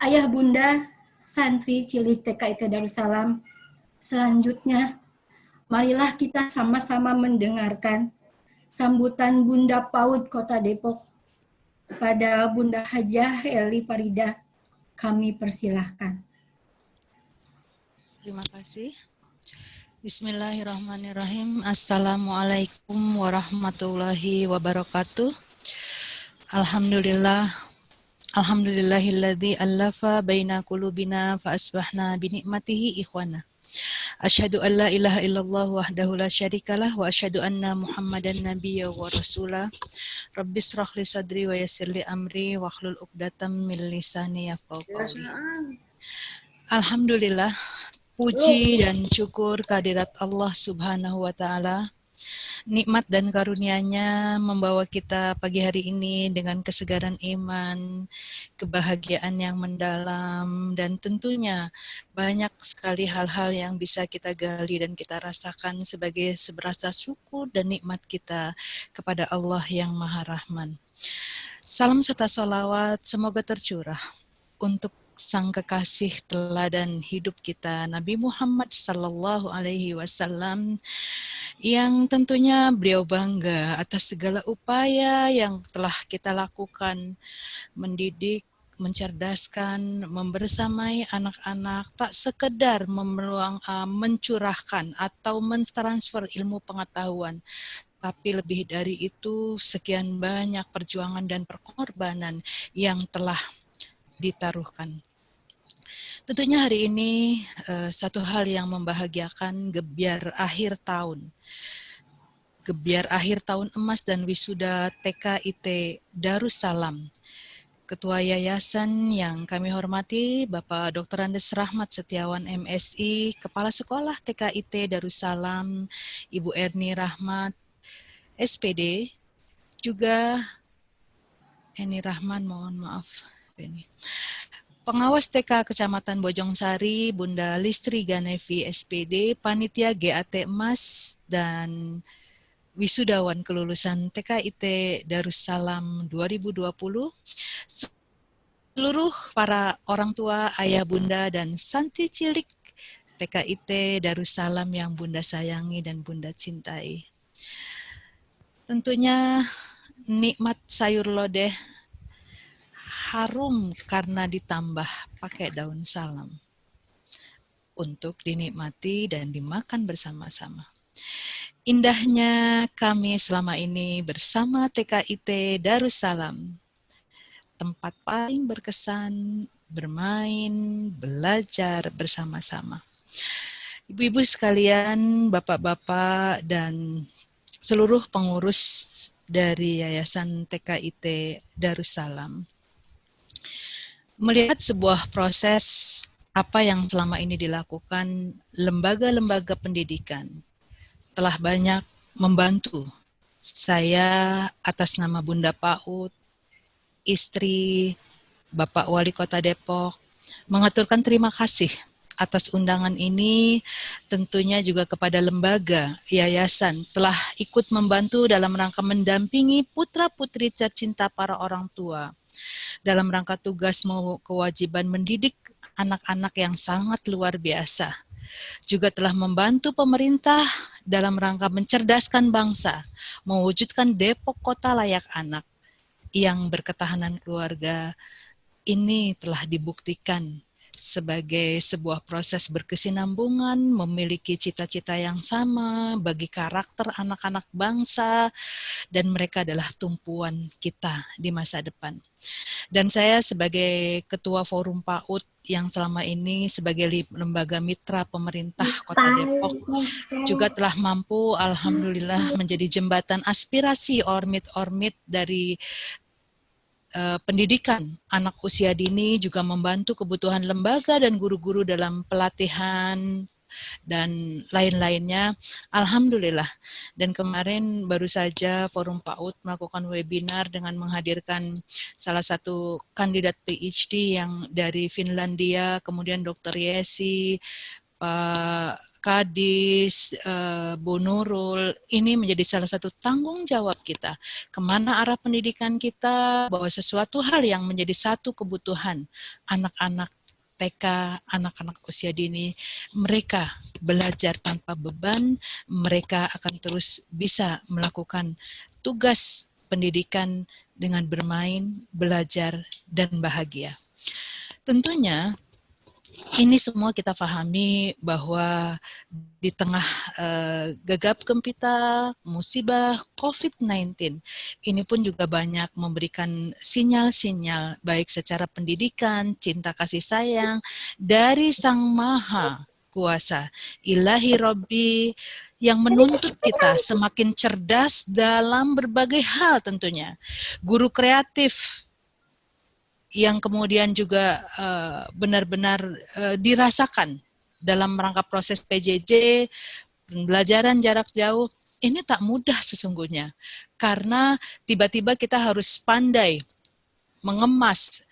Ayah Bunda, santri cilik TKIT Darussalam, selanjutnya marilah kita sama-sama mendengarkan sambutan Bunda PAUD Kota Depok kepada Bunda Hajah Eli Farida. Kami persilahkan. Terima kasih. Bismillahirrahmanirrahim. Assalamualaikum warahmatullahi wabarakatuh. Alhamdulillah. Alhamdulillahilladzi allafa baina qulubina fa asbahna bi ni'matihi ikhwana. Asyhadu an la ilaha illallah wahdahu la syarikalah wa asyhadu anna Muhammadan nabiyya wa rasulah. Rabbis shrah li sadri wa yassir li amri wahlul 'uqdatam min lisani yafqahu qawli. Alhamdulillah, puji dan syukur kehadirat Allah Subhanahu wa taala. Nikmat dan karunia-Nya membawa kita pagi hari ini dengan kesegaran iman, kebahagiaan yang mendalam, dan tentunya banyak sekali hal-hal yang bisa kita gali dan kita rasakan sebagai seberasa syukur dan nikmat kita kepada Allah yang Maha Rahman. Salam serta salawat semoga tercurah untuk Sang Kekasih teladan hidup kita, Nabi Muhammad Sallallahu Alaihi Wasallam, yang tentunya beliau bangga atas segala upaya yang telah kita lakukan, mendidik, mencerdaskan, membersamai anak-anak, tak sekedar mencurahkan atau mentransfer ilmu pengetahuan, tapi lebih dari itu sekian banyak perjuangan dan pengorbanan yang telah ditaruhkan. Tentunya hari ini satu hal yang membahagiakan, gebiar akhir tahun. Gebiar akhir tahun emas dan wisuda TKIT Darussalam. Ketua Yayasan yang kami hormati Bapak Dr. Andes Rahmat Setiawan MSI, Kepala Sekolah TKIT Darussalam, Ibu Erni Rahmat SPD, juga Eni Rahman, mohon maaf Beni. Pengawas TK Kecamatan Bojongsari, Bunda Listri Ganevi SPD, Panitia GAT Emas, dan wisudawan kelulusan TKIT Darussalam 2020, seluruh para orang tua, ayah, bunda, dan santri cilik TKIT Darussalam yang Bunda sayangi dan Bunda cintai. Tentunya nikmat sayur lodeh harum karena ditambah pakai daun salam untuk dinikmati dan dimakan bersama-sama. Indahnya kami selama ini bersama TKIT Darussalam, tempat paling berkesan bermain, belajar bersama-sama. Ibu-ibu sekalian, bapak-bapak, dan seluruh pengurus dari Yayasan TKIT Darussalam, melihat sebuah proses apa yang selama ini dilakukan lembaga-lembaga pendidikan telah banyak membantu saya atas nama Bunda PAUD, istri Bapak Wali Kota Depok, mengaturkan terima kasih atas undangan ini, tentunya juga kepada lembaga, yayasan telah ikut membantu dalam rangka mendampingi putra-putri tercinta para orang tua dalam rangka tugas kewajiban mendidik anak-anak yang sangat luar biasa. Juga telah membantu pemerintah dalam rangka mencerdaskan bangsa, mewujudkan Depok Kota Layak Anak yang berketahanan keluarga. Ini telah dibuktikan sebagai sebuah proses berkesinambungan, memiliki cita-cita yang sama bagi karakter anak-anak bangsa, dan mereka adalah tumpuan kita di masa depan. Dan saya sebagai Ketua Forum PAUD yang selama ini sebagai lembaga mitra pemerintah Kota Depok juga telah mampu, alhamdulillah, menjadi jembatan aspirasi ormit-ormit dari pendidikan anak usia dini, juga membantu kebutuhan lembaga dan guru-guru dalam pelatihan dan lain-lainnya, alhamdulillah. Dan kemarin baru saja Forum PAUD melakukan webinar dengan menghadirkan salah satu kandidat PhD yang dari Finlandia, kemudian Dr. Yesi, Pak Kadis, Bu Nurul, ini menjadi salah satu tanggung jawab kita. Kemana arah pendidikan kita, bahwa sesuatu hal yang menjadi satu kebutuhan anak-anak TK, anak-anak usia dini, mereka belajar tanpa beban, mereka akan terus bisa melakukan tugas pendidikan dengan bermain, belajar, dan bahagia. Tentunya ini semua kita pahami bahwa di tengah gegap gempita musibah COVID-19, ini pun juga banyak memberikan sinyal-sinyal baik secara pendidikan, cinta kasih sayang dari Sang Maha Kuasa, Ilahi Robbi, yang menuntut kita semakin cerdas dalam berbagai hal tentunya. Guru kreatif yang kemudian juga benar-benar dirasakan dalam rangka proses PJJ, pembelajaran jarak jauh, ini tak mudah sesungguhnya. Karena tiba-tiba kita harus pandai mengemas,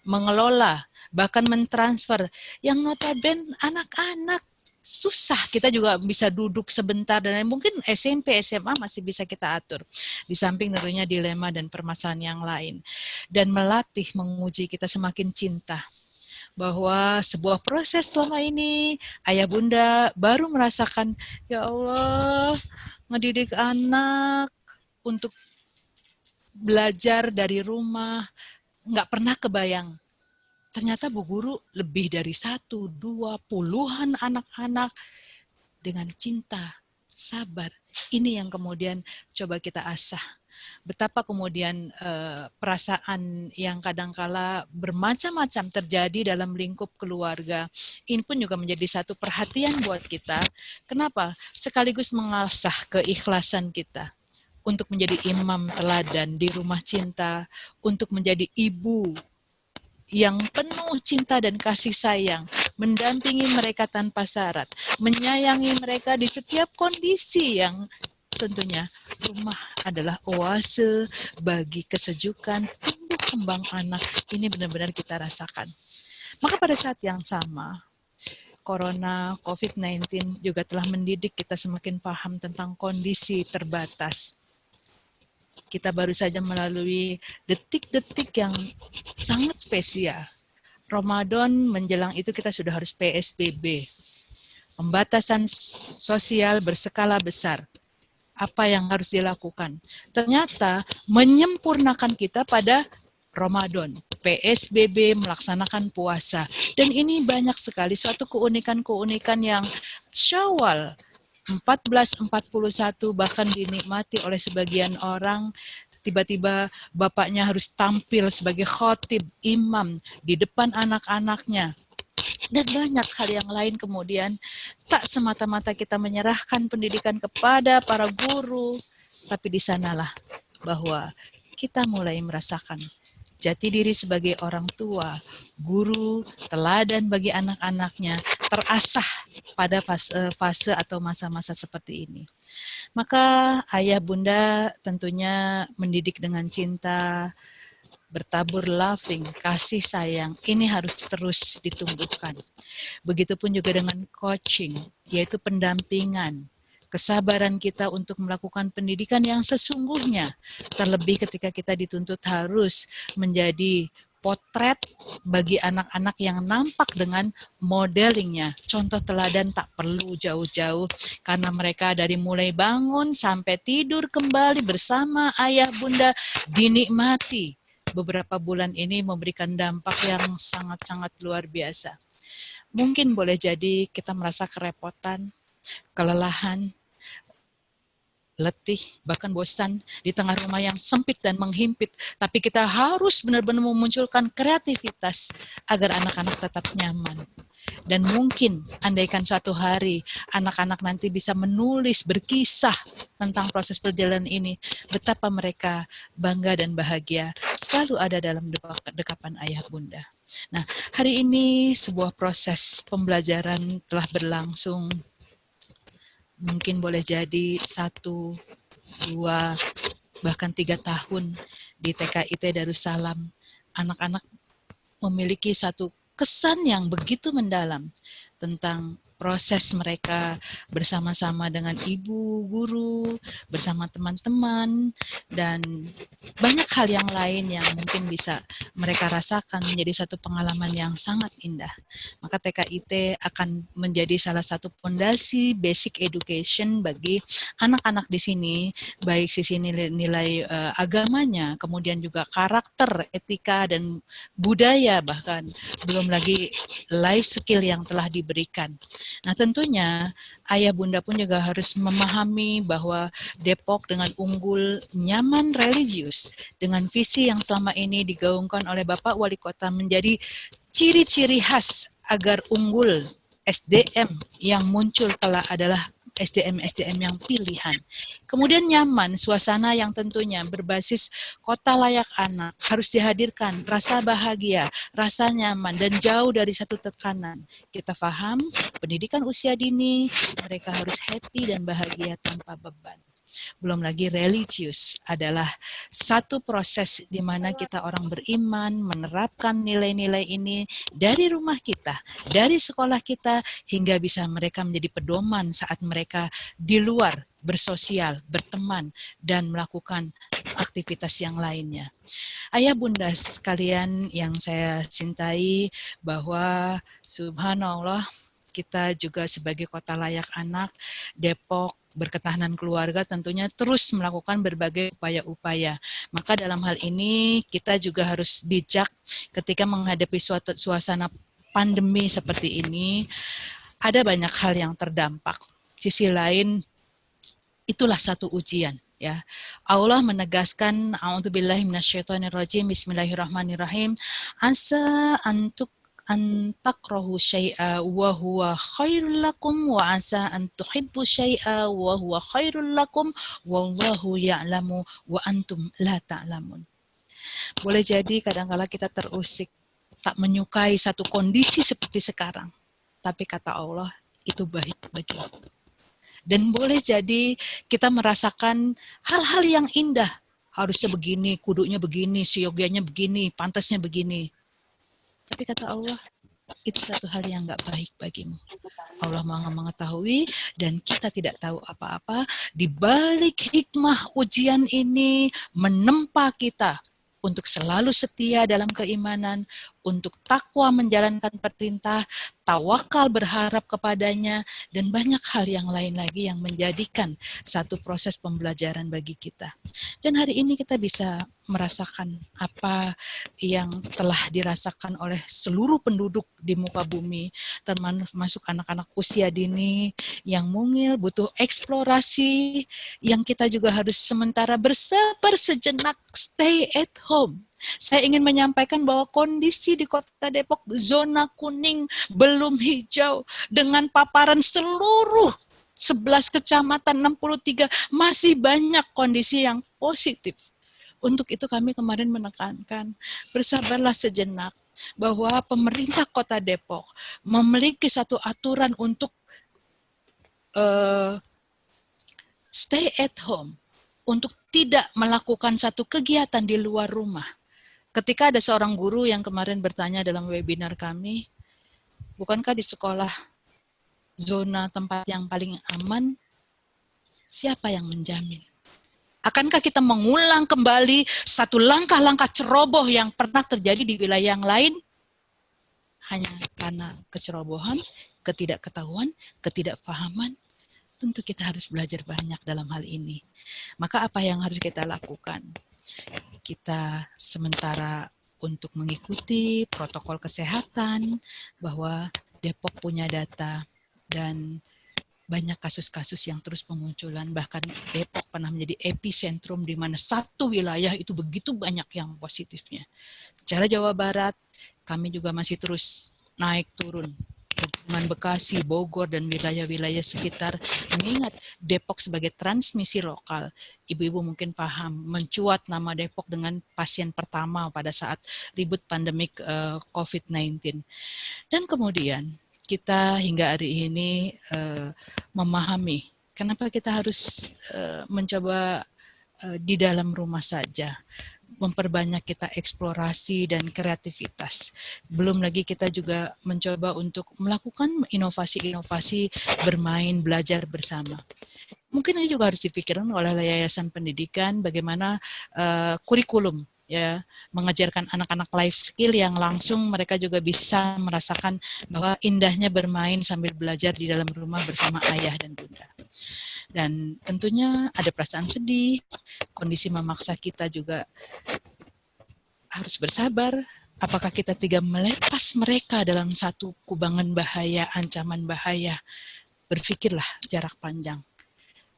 mengelola, bahkan mentransfer yang notabene anak-anak susah. Kita juga bisa duduk sebentar, dan mungkin SMP, SMA masih bisa kita atur. Di samping tentunya dilema dan permasalahan yang lain. Dan melatih, menguji kita semakin cinta. Bahwa sebuah proses selama ini, ayah bunda baru merasakan, ya Allah, ngedidik anak untuk belajar dari rumah, nggak pernah kebayang. Ternyata Bu Guru lebih dari 1, 2, puluhan anak-anak dengan cinta, sabar. Ini yang kemudian coba kita asah. Betapa kemudian perasaan yang kadangkala bermacam-macam terjadi dalam lingkup keluarga. Ini pun juga menjadi satu perhatian buat kita. Kenapa? Sekaligus mengasah keikhlasan kita untuk menjadi imam teladan di rumah cinta, untuk menjadi ibu yang penuh cinta dan kasih sayang, mendampingi mereka tanpa syarat, menyayangi mereka di setiap kondisi yang tentunya rumah adalah oase bagi kesejukan tumbuh kembang anak. Ini benar-benar kita rasakan. Maka pada saat yang sama, Corona, COVID-19 juga telah mendidik kita semakin paham tentang kondisi terbatas. Kita baru saja melalui detik-detik yang sangat spesial. Ramadan menjelang itu kita sudah harus PSBB. Pembatasan sosial berskala besar. Apa yang harus dilakukan? Ternyata menyempurnakan kita pada Ramadan, PSBB, melaksanakan puasa. Dan ini banyak sekali suatu keunikan-keunikan yang Syawal 1441 bahkan dinikmati oleh sebagian orang. Tiba-tiba bapaknya harus tampil sebagai khotib, imam di depan anak-anaknya. Dan banyak hal yang lain kemudian. Tak semata-mata kita menyerahkan pendidikan kepada para guru, tapi di sanalah bahwa kita mulai merasakan jati diri sebagai orang tua, guru, teladan bagi anak-anaknya, terasah pada fase atau masa-masa seperti ini. Maka ayah bunda tentunya mendidik dengan cinta, bertabur loving, kasih sayang, ini harus terus ditumbuhkan. Begitupun juga dengan coaching, yaitu pendampingan, kesabaran kita untuk melakukan pendidikan yang sesungguhnya, terlebih ketika kita dituntut harus menjadi potret bagi anak-anak yang nampak dengan modelingnya. Contoh teladan tak perlu jauh-jauh, karena mereka dari mulai bangun sampai tidur kembali bersama ayah bunda dinikmati. Beberapa bulan ini memberikan dampak yang sangat-sangat luar biasa. Mungkin boleh jadi kita merasa kerepotan, kelelahan, letih, bahkan bosan di tengah rumah yang sempit dan menghimpit. Tapi kita harus benar-benar memunculkan kreativitas agar anak-anak tetap nyaman. Dan mungkin andaikan suatu hari anak-anak nanti bisa menulis, berkisah tentang proses perjalanan ini, betapa mereka bangga dan bahagia selalu ada dalam dekapan ayah bunda. Nah, hari ini sebuah proses pembelajaran telah berlangsung. Mungkin boleh jadi 1, 2, bahkan 3 tahun di TKIT Darussalam. Anak-anak memiliki satu kesan yang begitu mendalam tentang proses mereka bersama-sama dengan ibu, guru, bersama teman-teman, dan banyak hal yang lain yang mungkin bisa mereka rasakan menjadi satu pengalaman yang sangat indah. Maka TKIT akan menjadi salah satu fondasi basic education bagi anak-anak di sini, baik sisi nilai-nilai agamanya, kemudian juga karakter, etika, dan budaya, bahkan belum lagi life skill yang telah diberikan. Nah, tentunya ayah bunda pun juga harus memahami bahwa Depok dengan unggul, nyaman, religius, dengan visi yang selama ini digaungkan oleh Bapak Wali Kota menjadi ciri-ciri khas agar unggul SDM yang muncul kelak adalah SDM yang pilihan. Kemudian nyaman, suasana yang tentunya berbasis kota layak anak, harus dihadirkan rasa bahagia, rasa nyaman, dan jauh dari satu tekanan. Kita paham, pendidikan usia dini, mereka harus happy dan bahagia tanpa beban. Belum lagi religius adalah satu proses di mana kita orang beriman menerapkan nilai-nilai ini dari rumah kita, dari sekolah kita, hingga bisa mereka menjadi pedoman saat mereka di luar bersosial, berteman, dan melakukan aktivitas yang lainnya. Ayah bunda sekalian yang saya cintai, bahwa subhanallah, kita juga sebagai kota layak anak, Depok, berketahanan keluarga tentunya terus melakukan berbagai upaya-upaya. Maka dalam hal ini kita juga harus bijak ketika menghadapi suatu suasana pandemi seperti ini. Ada banyak hal yang terdampak. Sisi lain, itulah satu ujian. Ya, Allah menegaskan, a'udzubillahi minasyaitonirrajim, bismillahirrahmanirrahim, asa antakrahu syai'a wa huwa khairul lakum wa asa an tuhibbu syai'a wa huwa khairul lakum wallahu ya'lamu wa antum la ta'lamun. Boleh jadi kadang-kala kita terusik, tak menyukai satu kondisi seperti sekarang, tapi kata Allah itu baik bagimu. Dan boleh jadi kita merasakan hal-hal yang indah, harusnya begini, kudunya begini, siogianya begini, pantasnya begini. Tapi kata Allah, itu satu hal yang gak baik bagimu. Allah Maha mengetahui dan kita tidak tahu apa-apa. Di balik hikmah ujian ini menempa kita untuk selalu setia dalam keimanan, untuk takwa menjalankan perintah, tawakal berharap kepadanya, dan banyak hal yang lain lagi yang menjadikan satu proses pembelajaran bagi kita. Dan hari ini kita bisa merasakan apa yang telah dirasakan oleh seluruh penduduk di muka bumi, termasuk anak-anak usia dini yang mungil, butuh eksplorasi, yang kita juga harus sementara bersabar sejenak, stay at home. Saya ingin menyampaikan bahwa kondisi di Kota Depok zona kuning belum hijau dengan paparan seluruh 11 kecamatan 63 masih banyak kondisi yang positif. Untuk itu kami kemarin menekankan bersabarlah sejenak bahwa pemerintah Kota Depok memiliki satu aturan untuk stay at home, untuk tidak melakukan satu kegiatan di luar rumah. Ketika ada seorang guru yang kemarin bertanya dalam webinar kami, bukankah di sekolah zona tempat yang paling aman? Siapa yang menjamin? Akankah kita mengulang kembali satu langkah-langkah ceroboh yang pernah terjadi di wilayah yang lain? Hanya karena kecerobohan, ketidakketahuan, ketidakpahaman. Tentu kita harus belajar banyak dalam hal ini. Maka apa yang harus kita lakukan? Kita sementara untuk mengikuti protokol kesehatan, bahwa Depok punya data dan banyak kasus-kasus yang terus bermunculan. Bahkan Depok pernah menjadi epicentrum di mana satu wilayah itu begitu banyak yang positifnya. Secara Jawa Barat, kami juga masih terus naik turun. Pegunungan Bekasi, Bogor, dan wilayah-wilayah sekitar, mengingat Depok sebagai transmisi lokal. Ibu-ibu mungkin paham, mencuat nama Depok dengan pasien pertama pada saat ribut pandemik COVID-19. Dan kemudian kita hingga hari ini memahami kenapa kita harus mencoba di dalam rumah saja. memperbanyak kita eksplorasi dan kreativitas. Belum lagi kita juga mencoba untuk melakukan inovasi-inovasi, bermain, belajar bersama. Mungkin ini juga harus dipikirkan oleh yayasan pendidikan bagaimana kurikulum ya, mengajarkan anak-anak life skill yang langsung mereka juga bisa merasakan bahwa indahnya bermain sambil belajar di dalam rumah bersama ayah dan bunda. Dan tentunya ada perasaan sedih, kondisi memaksa kita juga harus bersabar. Apakah kita tega melepas mereka dalam satu kubangan bahaya, ancaman bahaya? Berpikirlah jarak panjang.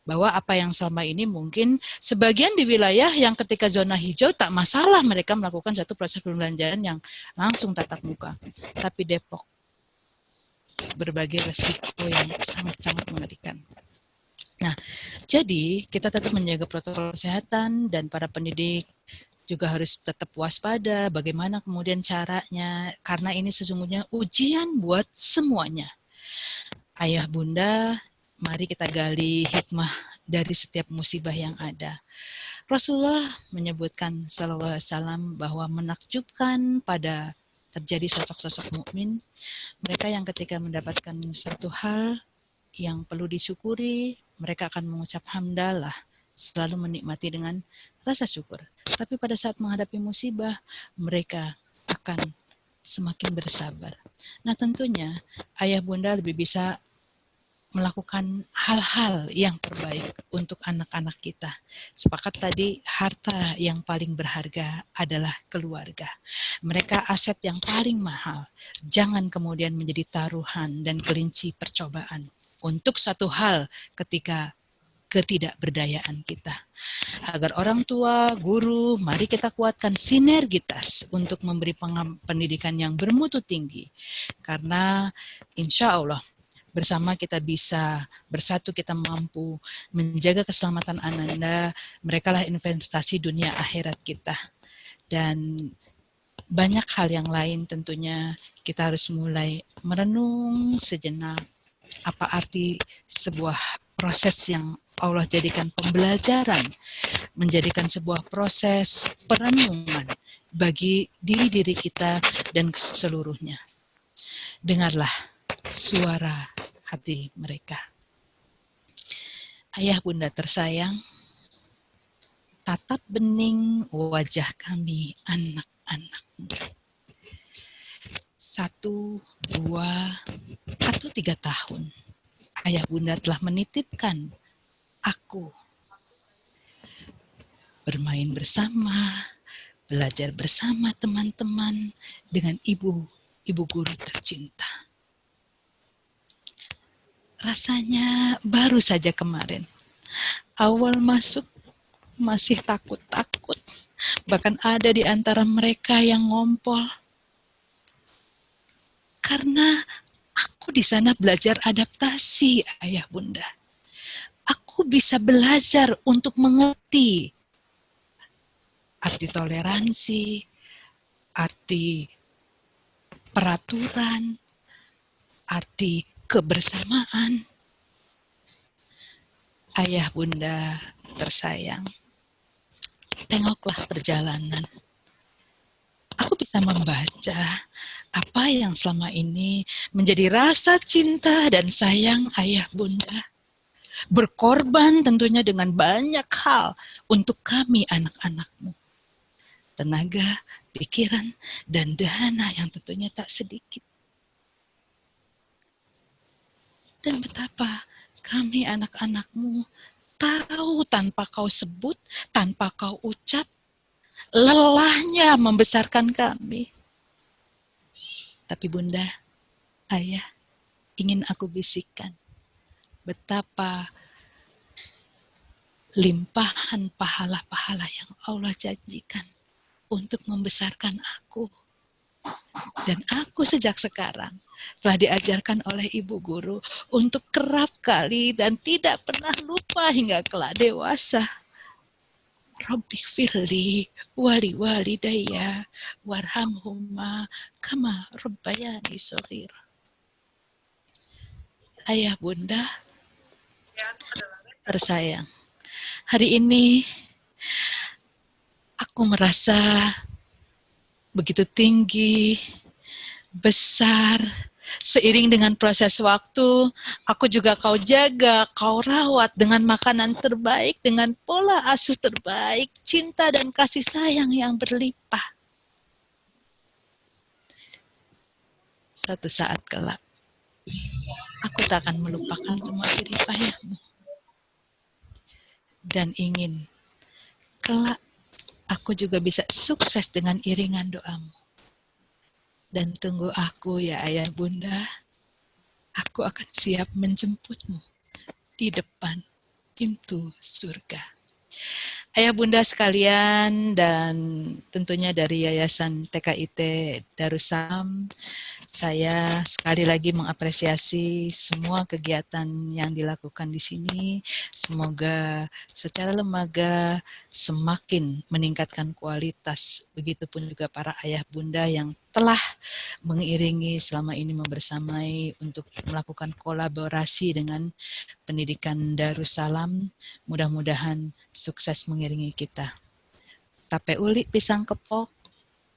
Bahwa apa yang selama ini mungkin sebagian di wilayah yang ketika zona hijau tak masalah mereka melakukan satu proses pembelajaran yang langsung tatap muka. Tapi Depok berbagai resiko yang sangat-sangat mengerikan. Nah, jadi kita tetap menjaga protokol kesehatan dan para pendidik juga harus tetap waspada bagaimana kemudian caranya, karena ini sesungguhnya ujian buat semuanya. Ayah bunda, mari kita gali hikmah dari setiap musibah yang ada. Rasulullah menyebutkan sallallahu alaihi wasallam bahwa menakjubkan pada terjadi sosok-sosok mukmin, mereka yang ketika mendapatkan satu hal yang perlu disyukuri, mereka akan mengucap hamdalah, selalu menikmati dengan rasa syukur. Tapi pada saat menghadapi musibah, mereka akan semakin bersabar. Nah tentunya ayah bunda lebih bisa melakukan hal-hal yang terbaik untuk anak-anak kita. Sepakat tadi, harta yang paling berharga adalah keluarga. Mereka aset yang paling mahal. Jangan kemudian menjadi taruhan dan kelinci percobaan untuk satu hal ketika ketidakberdayaan kita. Agar orang tua, guru, mari kita kuatkan sinergitas untuk memberi pendidikan yang bermutu tinggi. Karena insya Allah bersama kita bisa, bersatu kita mampu menjaga keselamatan Ananda, mereka lah investasi dunia akhirat kita. Dan banyak hal yang lain tentunya kita harus mulai merenung sejenak apa arti sebuah proses yang Allah jadikan pembelajaran, menjadikan sebuah proses perenungan bagi diri-diri kita dan seluruhnya. Dengarlah suara hati mereka. Ayah bunda tersayang, tatap bening wajah kami anak-anakmu. 1, 2, atau 3 tahun. Ayah bunda telah menitipkan aku bermain bersama, belajar bersama teman-teman dengan ibu guru tercinta. Rasanya baru saja kemarin, awal masuk masih takut-takut, bahkan ada di antara mereka yang ngompol. Karena aku di sana belajar adaptasi, ayah bunda. Aku bisa belajar untuk mengerti arti toleransi, arti peraturan, arti kebersamaan. Ayah bunda tersayang, tengoklah perjalanan. Aku bisa membaca apa yang selama ini menjadi rasa cinta dan sayang ayah bunda. Berkorban tentunya dengan banyak hal untuk kami anak-anakmu. Tenaga, pikiran, dan dana yang tentunya tak sedikit. Dan betapa kami anak-anakmu tahu tanpa kau sebut, tanpa kau ucap, lelahnya membesarkan kami. Tapi bunda, ayah, ingin aku bisikkan betapa limpahan pahala-pahala yang Allah janjikan untuk membesarkan aku. Dan aku sejak sekarang telah diajarkan oleh ibu guru untuk kerap kali dan tidak pernah lupa hingga kelak dewasa. Rabbi firli wali walidayya warhamhuma kama rabbayani shaghir. Ayah bunda tersayang, hari ini aku aku merasa begitu tinggi, besar. Seiring dengan proses waktu, aku juga kau jaga, kau rawat dengan makanan terbaik, dengan pola asuh terbaik, cinta dan kasih sayang yang berlimpah. Suatu saat kelak, aku tak akan melupakan semua jerih payahmu. Dan ingin kelak aku juga bisa sukses dengan iringan doamu. Dan tunggu aku ya ayah bunda, aku akan siap menjemputmu di depan pintu surga. Ayah bunda sekalian dan tentunya dari Yayasan TKIT Darussalam, saya sekali lagi mengapresiasi semua kegiatan yang dilakukan di sini. Semoga secara lembaga semakin meningkatkan kualitas. Begitupun juga para ayah bunda yang telah mengiringi selama ini membersamai untuk melakukan kolaborasi dengan pendidikan Darussalam. Mudah-mudahan sukses mengiringi kita. Tape uli pisang kepok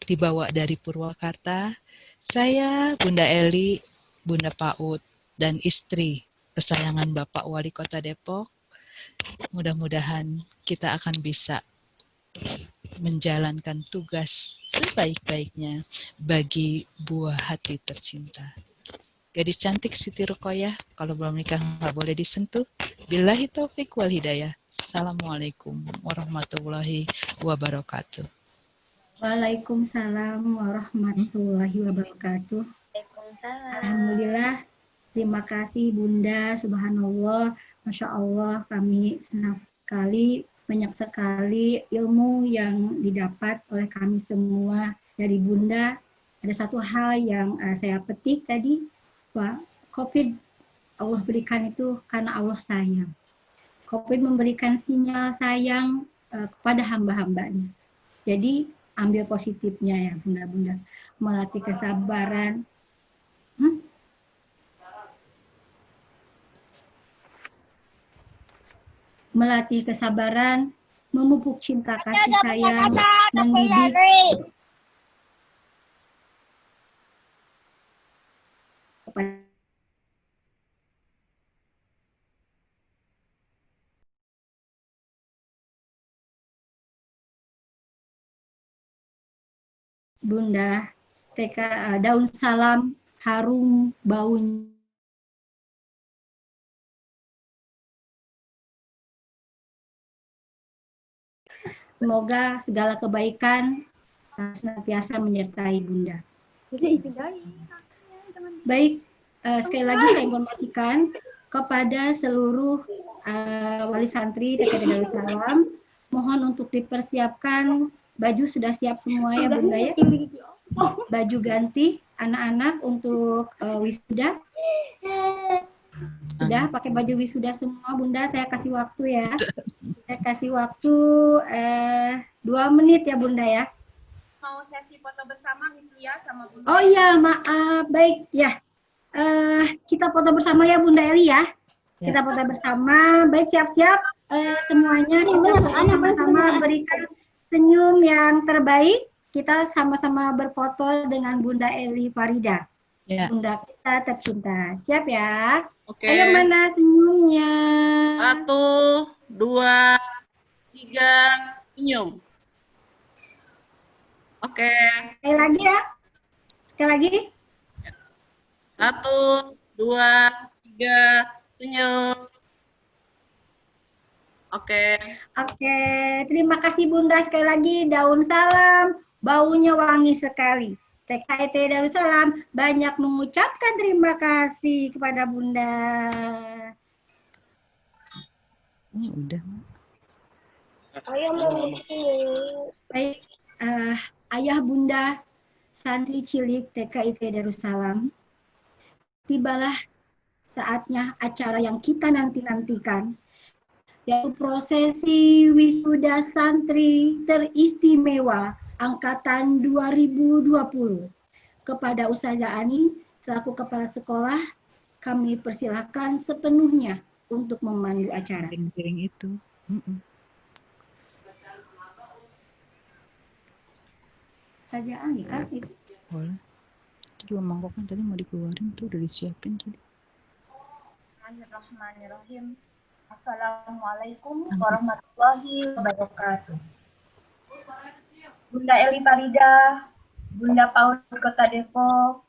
dibawa dari Purwakarta. Saya Bunda Eli, Bunda Paut, dan istri kesayangan Bapak Wali Kota Depok. Mudah-mudahan kita akan bisa menjalankan tugas sebaik-baiknya bagi buah hati tercinta. Gadis cantik Siti Ruqayyah, kalau belum nikah nggak boleh disentuh. Billahi taufik wal hidayah. Assalamualaikum warahmatullahi wabarakatuh. Waalaikumsalam warahmatullahi wabarakatuh. Alhamdulillah, terima kasih Bunda, subhanallah, Masya Allah, kami senang sekali, banyak sekali ilmu yang didapat oleh kami semua dari Bunda. Ada satu hal yang saya petik tadi, bahwa COVID Allah berikan itu karena Allah sayang. COVID memberikan sinyal sayang kepada hamba-hambanya. Jadi ambil positifnya ya Bunda-Bunda, melatih kesabaran. Melatih kesabaran, memupuk cinta kasih sayang, mendidik kepada Bunda, daun salam harum baunya. Semoga segala kebaikan senantiasa menyertai Bunda. Baik, sekali lagi saya informasikan kepada seluruh wali santri TKIT Darussalam, mohon untuk dipersiapkan, baju sudah siap semua ya Bunda ya. Baju ganti anak-anak untuk wisuda. Sudah pakai baju wisuda semua Bunda, saya kasih waktu ya. Saya kasih waktu 2 menit ya Bunda ya. Mau sesi foto bersama Miss Lia sama Bunda. Oh iya, maaf. Baik ya. Kita foto bersama ya Bunda Eli ya. Kita foto bersama. Baik, siap-siap semuanya. Kita foto bersama, berikan senyum yang terbaik. Kita sama-sama berfoto dengan Bunda Eli Farida. Ya. Bunda kita tercinta. Siap ya? Oke. Ayo mana senyumnya? 1, 2, 3, senyum. Oke. Sekali lagi ya. Sekali lagi. 1, 2, 3, senyum. Oke. Oke, terima kasih Bunda sekali lagi. Daun salam, baunya wangi sekali. TKIT Darussalam banyak mengucapkan terima kasih kepada Bunda. Ini udah. Baik, Ayah Bunda Santri Cilik TKIT Darussalam, tibalah saatnya acara yang kita nanti-nantikan, yaitu prosesi wisuda santri teristimewa angkatan 2020. Kepada Ustazah Ani selaku kepala sekolah, kami persilahkan sepenuhnya untuk memandu acara. Piring-piring itu. saja Anggi kan itu. Boleh. Itu juga mangkok kan tadi mau dikeluarin tuh, udah disiapin tadi. Bismillahirrahmanirrahim. Assalamualaikum warahmatullahi wabarakatuh. Bunda Eli Farida, Bunda Paul Kota Depok,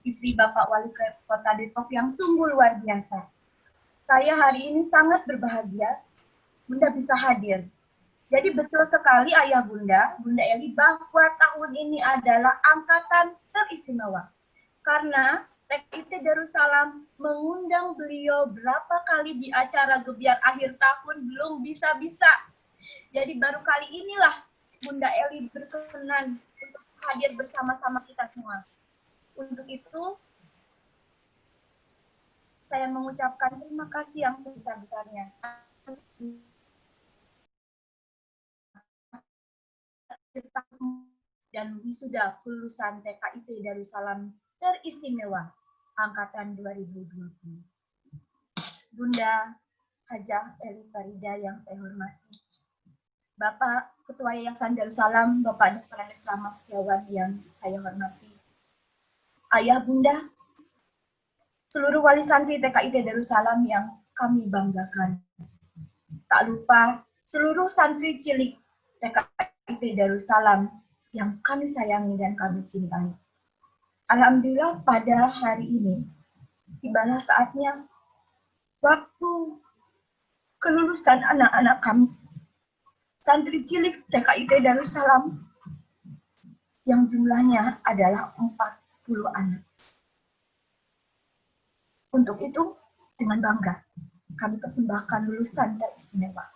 istri Bapak Wali Kota Depok yang sungguh luar biasa. Saya hari ini sangat berbahagia Bunda bisa hadir. Jadi betul sekali Ayah Bunda Eli, bahwa tahun ini adalah angkatan teristimewa. Karena TKIT Darussalam mengundang beliau berapa kali di acara gebiar akhir tahun belum bisa-bisa. Jadi baru kali inilah Bunda Eli berkenan untuk hadir bersama-sama kita semua. Untuk itu, saya mengucapkan terima kasih yang sebesar-besarnya. Dan wisuda lulusan TKIT Darussalam teristimewa angkatan 2020. Bunda Hajah Eli Farida yang saya hormati, Bapak Ketua Yayasan Darussalam, Bapak Dr. Andes Rama Setiawan yang saya hormati, Ayah Bunda, seluruh wali santri TKIT Darussalam yang kami banggakan. Tak lupa seluruh santri cilik TKIT Darussalam yang kami sayangi dan kami cintai. Alhamdulillah pada hari ini tibalah saatnya waktu kelulusan anak-anak kami, santri cilik TKIT Darussalam yang jumlahnya adalah 40 anak. Untuk itu, dengan bangga, kami persembahkan lulusan teristimewa.